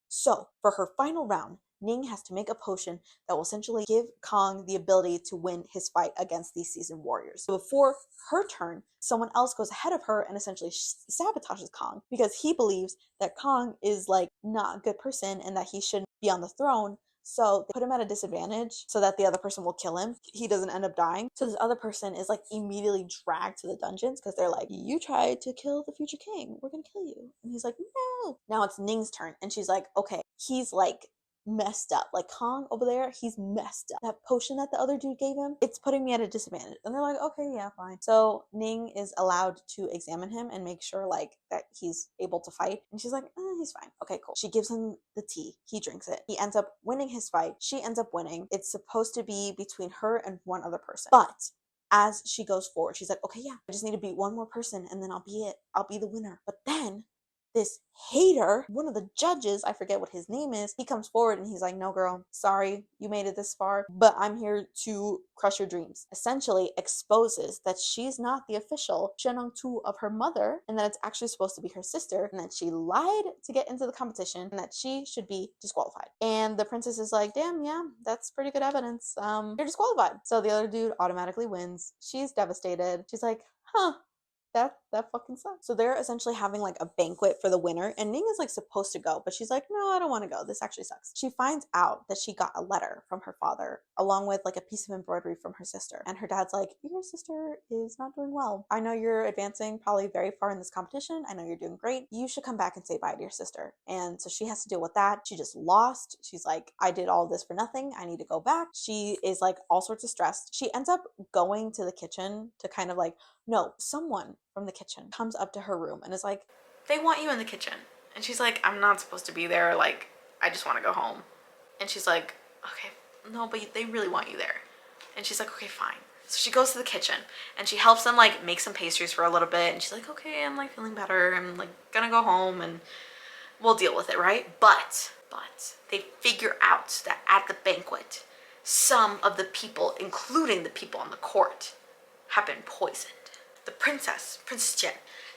So for her final round, Ning has to make a potion that will essentially give Kong the ability to win his fight against these seasoned warriors. So before her turn, someone else goes ahead of her and essentially sabotages Kong because he believes that Kong is like not a good person and that he shouldn't be on the throne. So they put him at a disadvantage so that the other person will kill him. He doesn't end up dying. So this other person is like immediately dragged to the dungeons because they're like, you tried to kill the future king. We're going to kill you. And he's like, no. Now it's Ning's turn. And she's like, okay, he's like messed up. Like Kong over there, he's messed up. That potion that the other dude gave him, it's putting me at a disadvantage. And they're like, okay, yeah, fine. So Ning is allowed to examine him and make sure like that he's able to fight. And she's like, he's fine. Okay, cool. She gives him the tea. He drinks it. He ends up winning his fight. She ends up winning. It's supposed to be between her and one other person. But as she goes forward, she's like, okay, yeah, I just need to beat one more person and then I'll be it. I'll be the winner. But then this hater, one of the judges, I forget what his name is, he comes forward and he's like, no girl, sorry, you made it this far, but I'm here to crush your dreams. Essentially exposes that she's not the official Shenong-tu of her mother and that it's actually supposed to be her sister and that she lied to get into the competition and that she should be disqualified. And the princess is like, damn, yeah, that's pretty good evidence. You're disqualified. So the other dude automatically wins. She's devastated. She's like, huh. That fucking sucks. So they're essentially having like a banquet for the winner and Ning is like supposed to go, but she's like, no, I don't want to go. This actually sucks. She finds out that she got a letter from her father along with like a piece of embroidery from her sister. And her dad's like, your sister is not doing well. I know you're advancing probably very far in this competition. I know you're doing great. You should come back and say bye to your sister. And so she has to deal with that. She just lost. She's like, I did all this for nothing. I need to go back. She is like all sorts of stressed. She ends up going to the kitchen to kind of like, no, someone from the kitchen comes up to her room and is like, they want you in the kitchen. And she's like, I'm not supposed to be there. Like, I just want to go home. And she's like, okay, no, but they really want you there. And she's like, okay, fine. So she goes to the kitchen and she helps them like make some pastries for a little bit. And she's like, okay, I'm like feeling better. I'm like gonna go home and we'll deal with it, right? But they figure out that at the banquet, some of the people, including the people on the court, have been poisoned. The Princess Jen,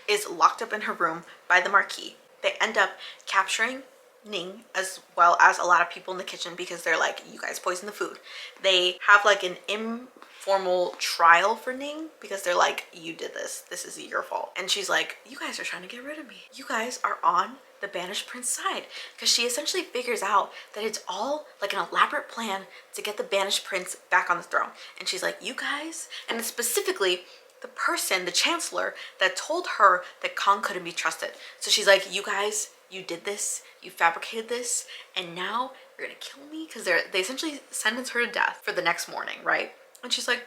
is locked up in her room by the Marquis. They end up capturing Ning as well as a lot of people in the kitchen because they're like, you guys poisoned the food. They have like an informal trial for Ning because they're like, you did this. This is your fault. And she's like, you guys are trying to get rid of me. You guys are on the banished prince side, because she essentially figures out that it's all like an elaborate plan to get the banished prince back on the throne. And she's like, you guys, and it's specifically the person, the chancellor, that told her that Kong couldn't be trusted. So she's like, you guys, you did this, you fabricated this, and now you're gonna kill me? Because they essentially sentence her to death for the next morning, right? And she's like,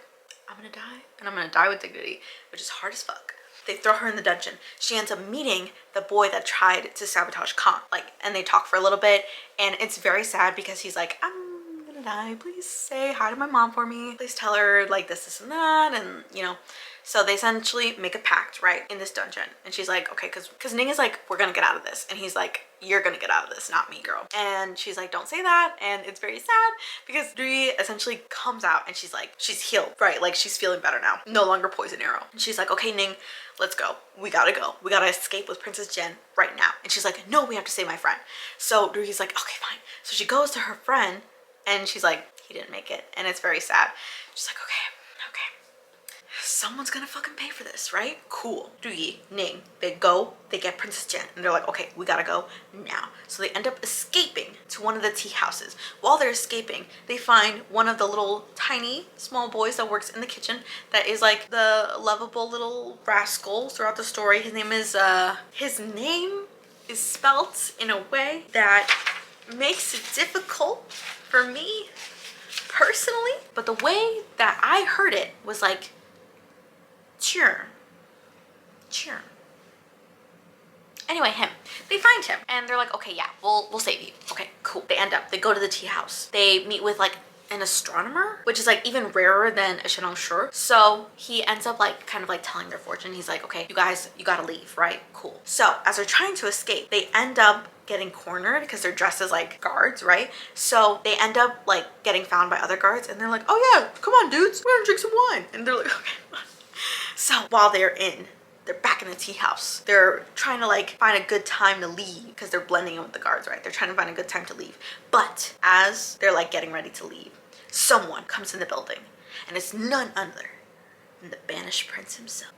I'm gonna die, and I'm gonna die with dignity, which is hard as fuck. They throw her in the dungeon. She ends up meeting the boy that tried to sabotage Kong, and they talk for a little bit, and it's very sad because he's like, I'm gonna die, please say hi to my mom for me, please tell her like this and that, and you know. So they essentially make a pact, right, in this dungeon. And she's like, okay, because Ning is like, we're gonna get out of this. And he's like, you're gonna get out of this, not me, girl. And she's like, don't say that. And it's very sad because Rui essentially comes out and she's like, she's healed, right? Like she's feeling better now. No longer poison arrow. And she's like, okay, Ning, let's go. We gotta go. We gotta escape with Princess Jen right now. And she's like, no, we have to save my friend. So Rui's like, okay, fine. So she goes to her friend and she's like, he didn't make it. And it's very sad. She's like, okay. Someone's gonna fucking pay for this, right? Cool. Rui, Ning, they go, they get Princess Jen, and they're like, okay, we gotta go now. So they end up escaping to one of the tea houses. While they're escaping, they find one of the little tiny small boys that works in the kitchen that is like the lovable little rascal throughout the story. His name is spelt in a way that makes it difficult for me personally, but the way that I heard it was like cheer. Anyway, him. They find him and they're like, okay, yeah, we'll save you. Okay, cool. They go to the tea house. They meet with like an astronomer, which is like even rarer than a Sure. So he ends up like kind of like telling their fortune. He's like, okay, you guys, you gotta leave, right? Cool. So as they're trying to escape, they end up getting cornered because they're dressed as like guards, right? So they end up like getting found by other guards and they're like, oh yeah, come on dudes, we're gonna drink some wine. And they're like, okay. So while they're back in the tea house. They're trying to like find a good time to leave because they're blending in with the guards, right? They're trying to find a good time to leave. But as they're like getting ready to leave, someone comes in the building and it's none other than the banished prince himself.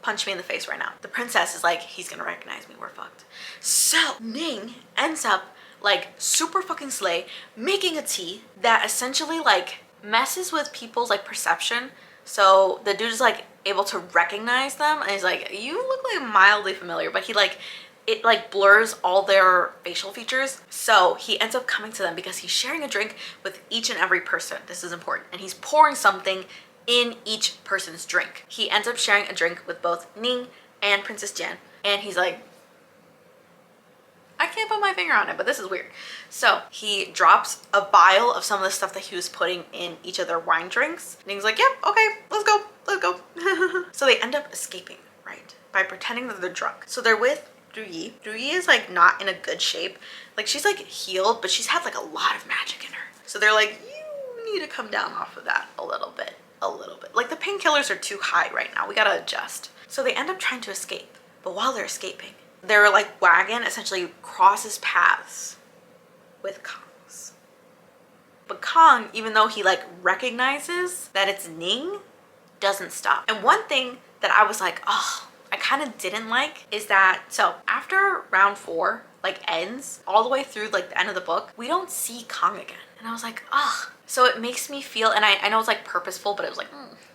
Punch me in the face right now. The princess is like, he's gonna recognize me, we're fucked. So Ning ends up like super fucking slay making a tea that essentially like messes with people's like perception. So the dude is like able to recognize them and he's like, you look like mildly familiar, but he like, it like blurs all their facial features. So he ends up coming to them because he's sharing a drink with each and every person. This is important. And he's pouring something in each person's drink. He ends up sharing a drink with both Ning and Princess Jen. And he's like, I can't put my finger on it, but this is weird. So he drops a vial of some of the stuff that he was putting in each of their wine drinks. Ning's like, yep, okay, let's go. So they end up escaping, right? By pretending that they're drunk. So they're with Ruyi. Ruyi is like not in a good shape. Like she's like healed, but she's had like a lot of magic in her. So they're like, you need to come down off of that a little bit. Like the painkillers are too high right now. We gotta adjust. So they end up trying to escape. But while they're escaping, their like wagon essentially crosses paths with Kong's. But Kong, even though he like recognizes that it's Ning, doesn't stop. And one thing that I was like, oh, I kind of didn't like is that, so after round 4 like ends all the way through like the end of the book, we don't see Kong again. And I was like, ah. So it makes me feel, and I know it's like purposeful, but it was like,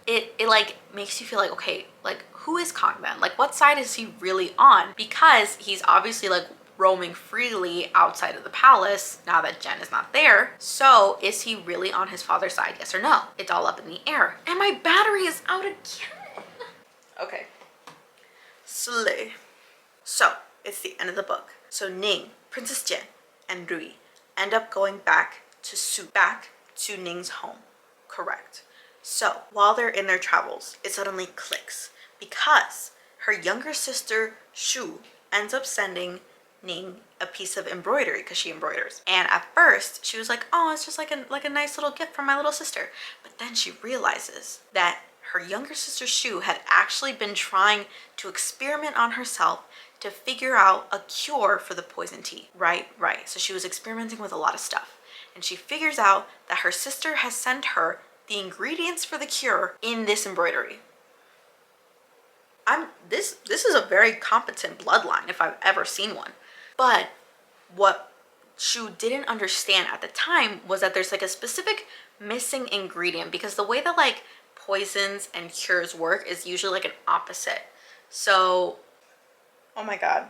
it like makes you feel like, okay, like who is Kong then? Like what side is he really on? Because he's obviously like roaming freely outside of the palace now that Jen is not there. So is he really on his father's side? Yes or no? It's all up in the air. And my battery is out again. Okay. Slay. So it's the end of the book. So Ning, Princess Jen, and Ruyi end up going back to Ning's home. Correct. So while they're in their travels, it suddenly clicks because her younger sister Shu ends up sending Ning a piece of embroidery because she embroiders. And at first she was like, oh, it's just like a nice little gift from my little sister. But then she realizes that her younger sister Shu had actually been trying to experiment on herself to figure out a cure for the poison tea. Right. So she was experimenting with a lot of stuff. And she figures out that her sister has sent her the ingredients for the cure in this embroidery. This is a very competent bloodline if I've ever seen one. But what Shu didn't understand at the time was that there's like a specific missing ingredient, because the way that like poisons and cures work is usually like an opposite. So, oh my god.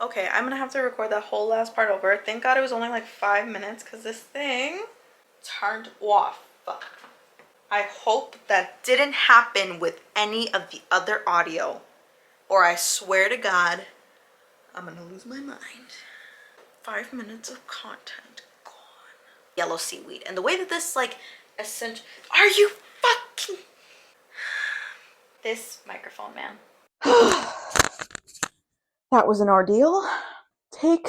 Okay, I'm gonna have to record that whole last part over. Thank god it was only like 5 minutes because this thing turned off. I hope that didn't happen with any of the other audio, or I swear to god I'm gonna lose my mind. 5 minutes of content gone. Yellow seaweed. And the way that this like essential, are you fucking this microphone, man. That was an ordeal. Take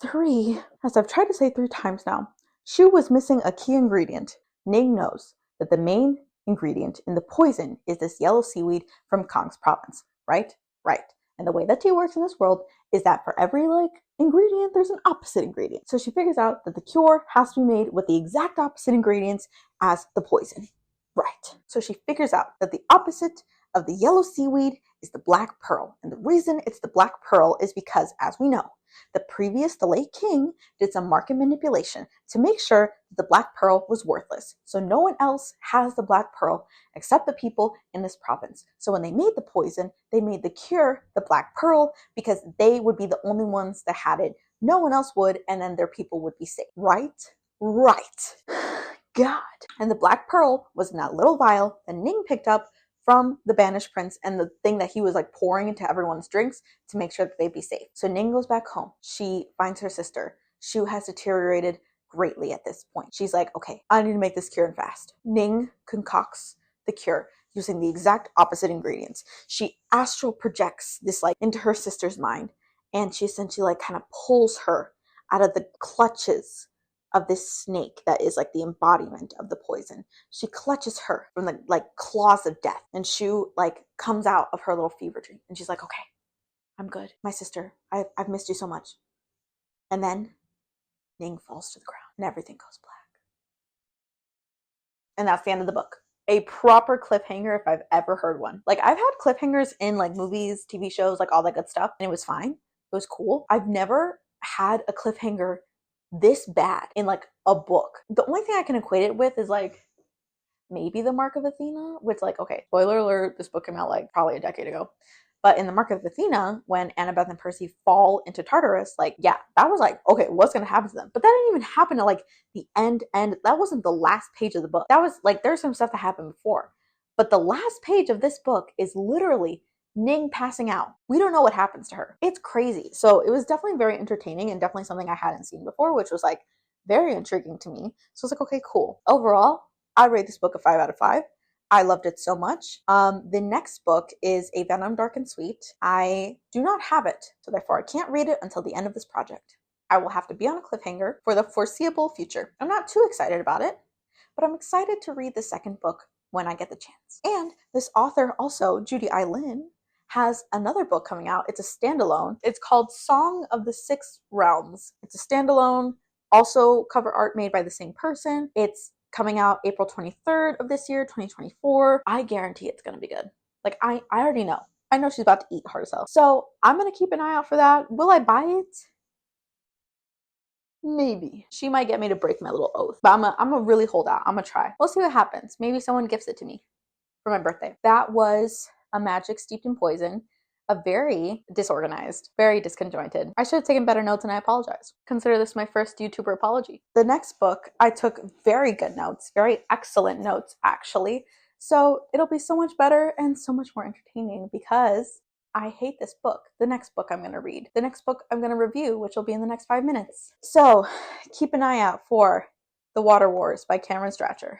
3. As I've tried to say 3 times now, Shu was missing a key ingredient. Ning knows that the main ingredient in the poison is this yellow seaweed from Kong's province, right? Right. And the way that tea works in this world is that for every like ingredient, there's an opposite ingredient. So she figures out that the cure has to be made with the exact opposite ingredients as the poison. Right. So she figures out that the opposite of the yellow seaweed is the black pearl. And the reason it's the black pearl is because, as we know, the late king did some market manipulation to make sure that the black pearl was worthless. So no one else has the black pearl except the people in this province. So when they made the poison, they made the cure the black pearl because they would be the only ones that had it. No one else would, and then their people would be safe. Right? Right. God. And the black pearl was in that little vial that Ning picked up from the banished prince and the thing that he was like pouring into everyone's drinks to make sure that they'd be safe. So Ning goes back home. She finds her sister. She has deteriorated greatly at this point. She's like, okay, I need to make this cure and fast. Ning concocts the cure using the exact opposite ingredients. She astral projects this like into her sister's mind, and she essentially like kind of pulls her out of the clutches of this snake that is like the embodiment of the poison. She clutches her from the like claws of death, and Shu like comes out of her little fever dream, and she's like, okay, I'm good. My sister, I've missed you so much. And then Ning falls to the ground and everything goes black. And that's the end of the book. A proper cliffhanger if I've ever heard one. Like, I've had cliffhangers in like movies, TV shows, like all that good stuff, and it was fine. It was cool. I've never had a cliffhanger this bad in like a book. The only thing I can equate it with is like maybe The Mark of Athena, which, like, okay, spoiler alert, this book came out like probably a decade ago. But in The Mark of Athena, when Annabeth and Percy fall into Tartarus, like, yeah, that was like, okay, what's going to happen to them? But that didn't even happen to like the end. That wasn't the last page of the book. That was like, there's some stuff that happened before. But the last page of this book is literally Ning passing out. We don't know what happens to her. It's crazy. So it was definitely very entertaining and definitely something I hadn't seen before, which was like very intriguing to me. So I was like, okay, cool. Overall, I rate this book a 5 out of 5. I loved it so much. The next book is A Venom Dark and Sweet. I do not have it, so therefore I can't read it until the end of this project. I will have to be on a cliffhanger for the foreseeable future. I'm not too excited about it, but I'm excited to read the second book when I get the chance. And this author also, Judy I. Lin, has another book coming out. It's a standalone. It's called Song of the Six Realms. It's a standalone, also cover art made by the same person. It's coming out April 23rd of this year, 2024. I guarantee it's going to be good. Like, I already know. I know she's about to eat heart herself. So I'm going to keep an eye out for that. Will I buy it? Maybe. She might get me to break my little oath. But I'm going to really hold out. I'm going to try. We'll see what happens. Maybe someone gifts it to me for my birthday. That was A Magic Steeped in Poison. A very disorganized, very disconjointed. I should have taken better notes and I apologize. Consider this my first YouTuber apology. The next book, I took very good notes, very excellent notes actually. So it'll be so much better and so much more entertaining because I hate this book. The next book I'm going to read. The next book I'm going to review, which will be in the next 5 minutes. So keep an eye out for The Water Wars by Cameron Stratcher.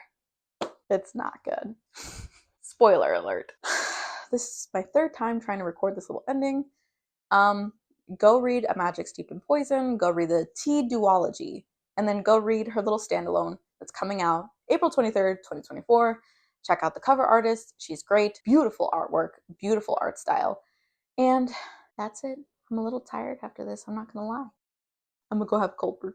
It's not good. Spoiler alert. This is my third time trying to record this little ending. Go read A Magic Steeped in Poison. Go read the Tea Duology. And then go read her little standalone that's coming out April 23rd, 2024. Check out the cover artist. She's great. Beautiful artwork. Beautiful art style. And that's it. I'm a little tired after this. I'm not going to lie. I'm going to go have cold brew.